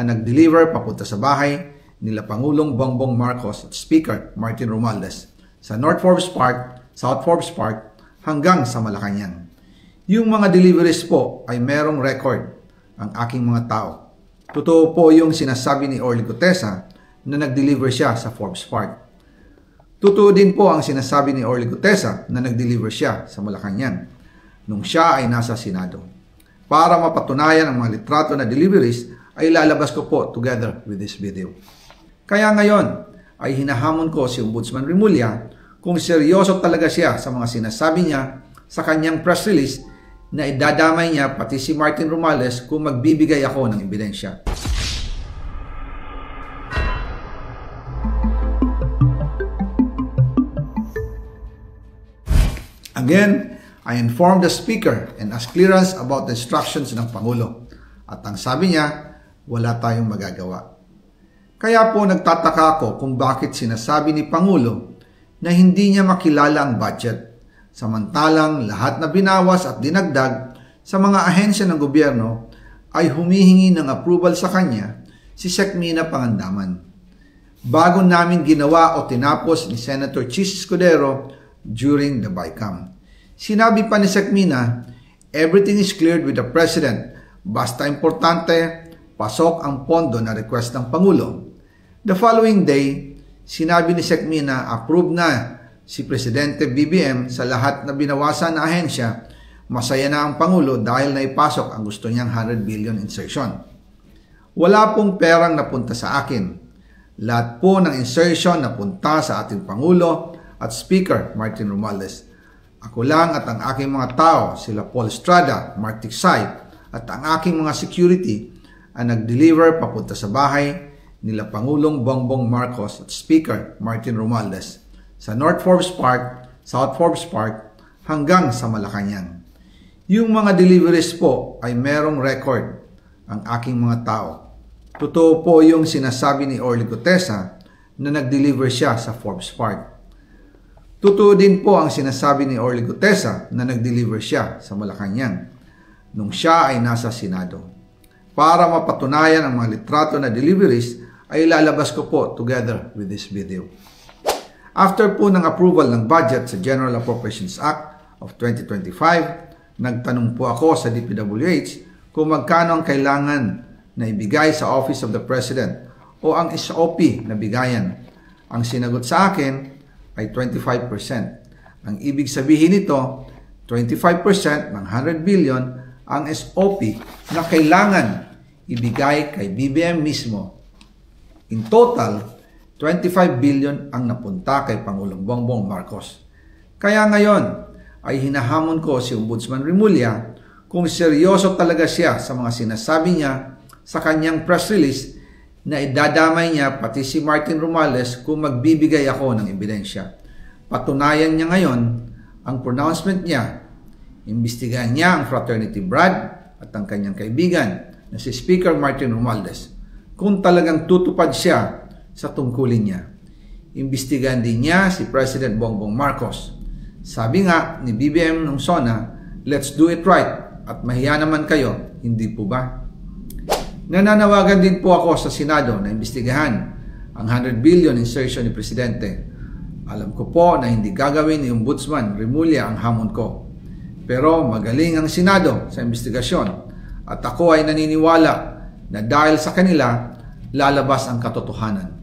ang nag-deliver papunta sa bahay nila Pangulong Bongbong Marcos at Speaker Martin Romualdez sa North Forbes Park, South Forbes Park hanggang sa Malacanang. Yung mga deliveries po ay merong record ang aking mga tao. Totoo po yung sinasabi ni Orly Gutesa na nag-deliver siya sa Forbes Park. Totoo din po ang sinasabi ni Orly Gutesa na nag-deliver siya sa Malacanang nung siya ay nasa Senado. Para mapatunayan ang mga litrato na deliveries ay lalabas ko po together with this video. Kaya ngayon ay hinahamon ko si Ombudsman Remulla kung seryoso talaga siya sa mga sinasabi niya sa kanyang press release na idadamay niya pati si Martin Romualdez kung magbibigay ako ng ebidensya. Again, I informed the Speaker and asked clearance about the instructions ng Pangulo. At ang sabi niya, wala tayong magagawa. Kaya po nagtataka ako kung bakit sinasabi ni Pangulo na hindi niya makilala ang budget. Samantalang lahat na binawas at dinagdag sa mga ahensya ng gobyerno ay humihingi ng approval sa kanya si Sec Mina Pangandaman. Bago namin ginawa o tinapos ni Senator Chis Escudero during the BICAM. Sinabi pa ni Sec Mina, everything is cleared with the President. Basta importante, pasok ang pondo na request ng Pangulo. The following day, sinabi ni Sec Mina, approve na si Presidente BBM sa lahat na binawasan na ahensya. Masaya na ang Pangulo dahil naipasok ang gusto niyang 100 billion insertion. Wala pong perang napunta sa akin. Lahat po ng insertion napunta sa ating Pangulo at Speaker Martin Romualdez. Ako lang at ang aking mga tao, sila Paul Estrada, Mark Tiksay, at ang aking mga security ang nag-deliver papunta sa bahay nila Pangulong Bongbong Marcos at Speaker Martin Romualdez sa North Forbes Park, South Forbes Park hanggang sa Malacanang. Yung mga deliveries po ay merong record ang aking mga tao. Totoo po yung sinasabi ni Orly Gutesa na nag-deliver siya sa Forbes Park. Totoo din po ang sinasabi ni Orly Gutesa na nag-deliver siya sa Malacanang nung siya ay nasa Senado. Para mapatunayan ang mga litrato na deliveries ay lalabas ko po together with this video. After po ng approval ng budget sa General Appropriations Act of 2025, nagtanong po ako sa DPWH kung magkano ang kailangan na ibigay sa Office of the President o ang SOP na bigayan. Ang sinagot sa akin ay 25%. Ang ibig sabihin nito, 25% ng 100 billion ang SOP na kailangan ibigay kay BBM mismo. In total, 25 billion ang napunta kay Pangulong Bongbong Marcos. Kaya ngayon ay hinahamon ko si Ombudsman Remulla kung seryoso talaga siya sa mga sinasabi niya sa kanyang press release na idadamay niya pati si Martin Romualdez kung magbibigay ako ng ebidensya. Patunayan niya ngayon ang pronouncement niya. Imbestigahan niya ang fraternity Brad at ang kanyang kaibigan na si Speaker Martin Romualdez kung talagang tutupad siya sa tungkulin niya. Imbestigahan din niya si President Bongbong Marcos. Sabi nga ni BBM nung SONA, let's do it right at mahiya naman kayo, hindi po ba? Nananawagan din po ako sa Senado na imbestigahan ang 100 billion insertion ni Presidente. Alam ko po na hindi gagawin ni Ombudsman Remulla ang hamon ko. Pero magaling ang Senado sa investigasyon at ako ay naniniwala na dahil sa kanila lalabas ang katotohanan.